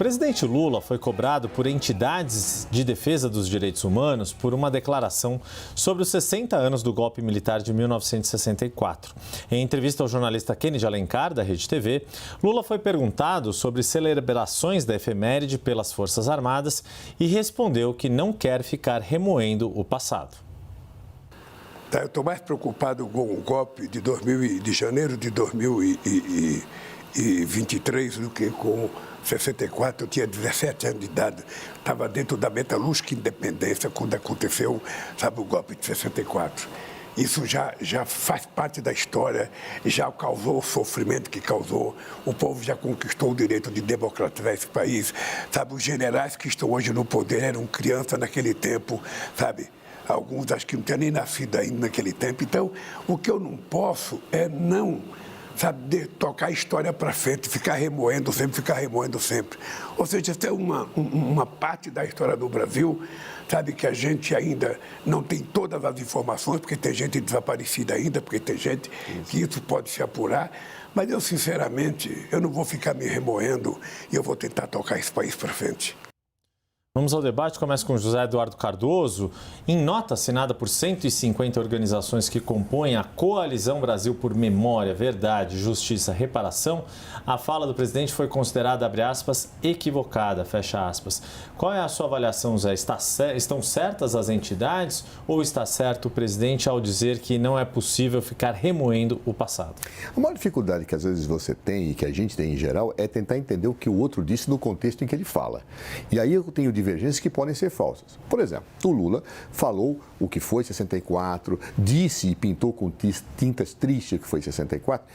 presidente Lula foi cobrado por entidades de defesa dos direitos humanos por uma declaração sobre os 60 anos do golpe militar de 1964. Em entrevista ao jornalista Kennedy Alencar, da Rede TV, Lula foi perguntado sobre celebrações da efeméride pelas Forças Armadas e respondeu que não quer ficar remoendo o passado. Eu estou mais preocupado com o golpe de janeiro de 2023 do que com 64. Eu tinha 17 anos de idade, estava dentro da metalúrgica Independência quando aconteceu, o golpe de 64. Isso já faz parte da história, já causou o sofrimento que causou. O povo já conquistou o direito de democratizar esse país. Os generais que estão hoje no poder eram crianças naquele tempo, Alguns acho que não tinham nem nascido ainda naquele tempo. Então, o que eu não posso é não, tocar a história para frente, ficar remoendo sempre. Ou seja, essa é uma parte da história do Brasil, que a gente ainda não tem todas as informações, porque tem gente desaparecida ainda, porque tem gente que isso pode se apurar. Mas eu, sinceramente, eu não vou ficar me remoendo e eu vou tentar tocar esse país para frente. Vamos ao debate, começa com José Eduardo Cardoso. Em nota assinada por 150 organizações que compõem a Coalizão Brasil por Memória, Verdade, Justiça, Reparação, a fala do presidente foi considerada, abre aspas, equivocada, fecha aspas. Qual é a sua avaliação, Zé? Estão certas as entidades ou está certo o presidente ao dizer que não é possível ficar remoendo o passado? A maior dificuldade que às vezes você tem e que a gente tem em geral é tentar entender o que o outro disse no contexto em que ele fala. E aí eu tenho divergências que podem ser falsas. Por exemplo, o Lula falou o que foi 64, disse e pintou com tintas tristes o que foi 64,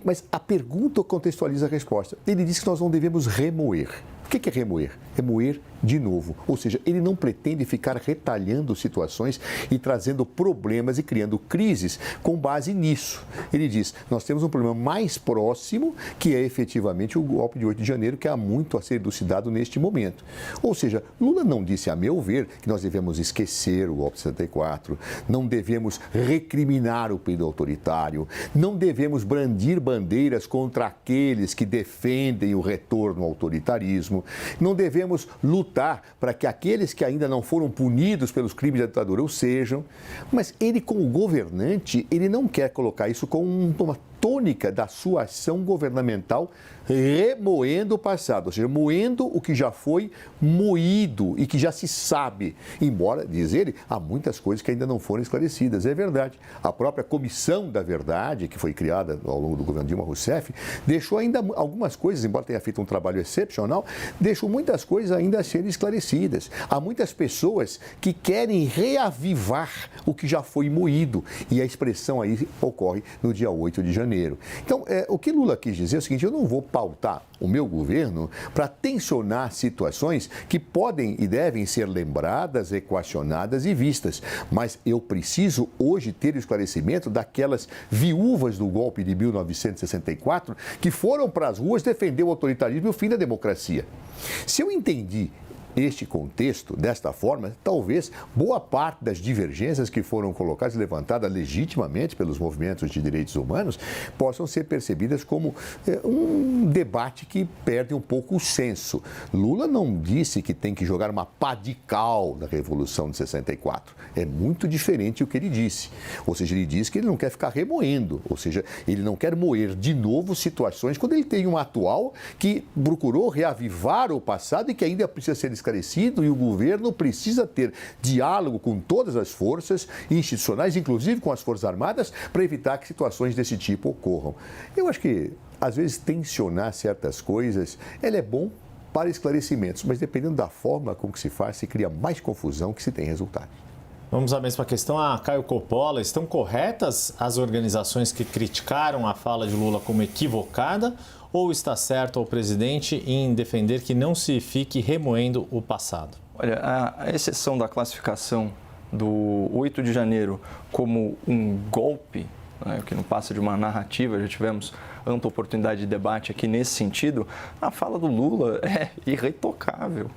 mas a pergunta contextualiza a resposta. Ele disse que nós não devemos remoer. O que é remoer? Remoer de novo. Ou seja, ele não pretende ficar retalhando situações e trazendo problemas e criando crises com base nisso. Ele diz, nós temos um problema mais próximo, que é efetivamente o golpe de 8 de janeiro, que há muito a ser elucidado neste momento. Ou seja, Lula não disse, a meu ver, que nós devemos esquecer o golpe de 64, não devemos recriminar o período autoritário, não devemos brandir bandeiras contra aqueles que defendem o retorno ao autoritarismo, não devemos lutar para que aqueles que ainda não foram punidos pelos crimes da ditadura o sejam, mas ele, como governante, ele não quer colocar isso como uma tônica da sua ação governamental, remoendo o passado, ou seja, moendo o que já foi moído e que já se sabe. Embora, diz ele, há muitas coisas que ainda não foram esclarecidas. É verdade. A própria Comissão da Verdade, que foi criada ao longo do governo Dilma Rousseff, deixou ainda algumas coisas, embora tenha feito um trabalho excepcional, deixou muitas coisas ainda a serem esclarecidas. Há muitas pessoas que querem reavivar o que já foi moído. E a expressão aí ocorre no dia 8 de janeiro. Então, o que Lula quis dizer é o seguinte, eu não vou pautar o meu governo para tensionar situações que podem e devem ser lembradas, equacionadas e vistas. Mas eu preciso hoje ter o esclarecimento daquelas viúvas do golpe de 1964 que foram para as ruas defender o autoritarismo e o fim da democracia. Se eu entendi este contexto, desta forma, talvez boa parte das divergências que foram colocadas e levantadas legitimamente pelos movimentos de direitos humanos possam ser percebidas como um debate que perde um pouco o senso. Lula não disse que tem que jogar uma pá de cal na Revolução de 64. É muito diferente o que ele disse. Ou seja, ele disse que ele não quer ficar remoendo, ou seja, ele não quer moer de novo situações quando ele tem um atual que procurou reavivar o passado e que ainda precisa ser esclarecido e o governo precisa ter diálogo com todas as forças institucionais, inclusive com as Forças Armadas, para evitar que situações desse tipo ocorram. Eu acho que, às vezes, tensionar certas coisas, ela é bom para esclarecimentos, mas dependendo da forma com que se faz, se cria mais confusão que se tem resultado. Vamos à mesma questão. Caio Coppola, estão corretas as organizações que criticaram a fala de Lula como equivocada ou está certo ao presidente em defender que não se fique remoendo o passado? Olha, a exceção da classificação do 8 de janeiro como um golpe, que não passa de uma narrativa, já tivemos ampla oportunidade de debate aqui nesse sentido, a fala do Lula é irretocável.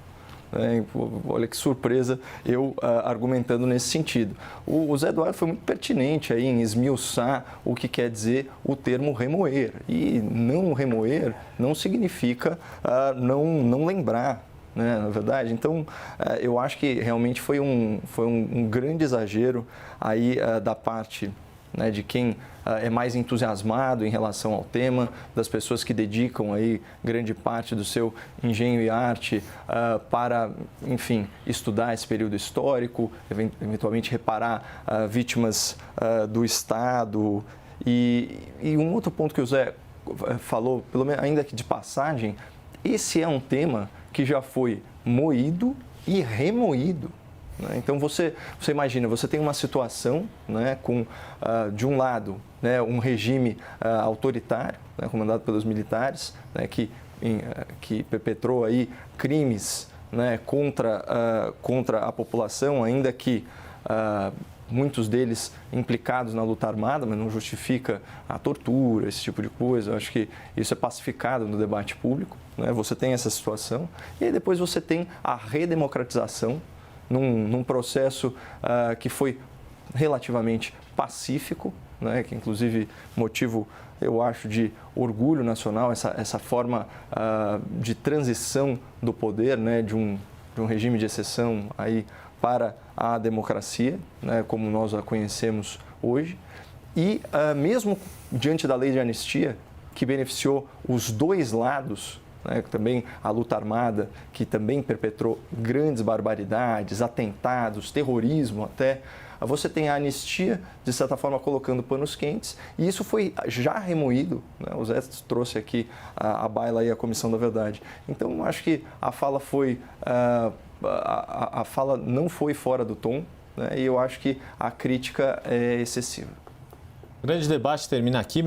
Olha que surpresa eu argumentando nesse sentido. O Zé Eduardo foi muito pertinente aí em esmiuçar o que quer dizer o termo remoer. E não remoer não significa não lembrar. Na verdade, então eu acho que realmente foi um grande exagero aí da parte de quem é mais entusiasmado em relação ao tema, das pessoas que dedicam aí grande parte do seu engenho e arte para, enfim, estudar esse período histórico, eventualmente reparar vítimas do Estado. E um outro ponto que o Zé falou, pelo menos ainda que de passagem, esse é um tema que já foi moído e remoído. Então, você imagina, você tem uma situação com, de um lado, um regime autoritário, comandado pelos militares, que perpetrou aí crimes contra a população, ainda que muitos deles implicados na luta armada, mas não justifica a tortura, esse tipo de coisa. Eu acho que isso é pacificado no debate público. Você tem essa situação e aí depois você tem a redemocratização num processo que foi relativamente pacífico, que inclusive motivo, eu acho, de orgulho nacional, essa forma de transição do poder, de um regime de exceção aí para a democracia, como nós a conhecemos hoje. E mesmo diante da lei de anistia, que beneficiou os dois lados, também a luta armada, que também perpetrou grandes barbaridades, atentados, terrorismo até, você tem a anistia, de certa forma, colocando panos quentes, e isso foi já remoído, o Zé trouxe aqui a baila aí a Comissão da Verdade. Então, acho que a fala foi... A fala não foi fora do tom, e eu acho que a crítica é excessiva. O grande debate termina aqui.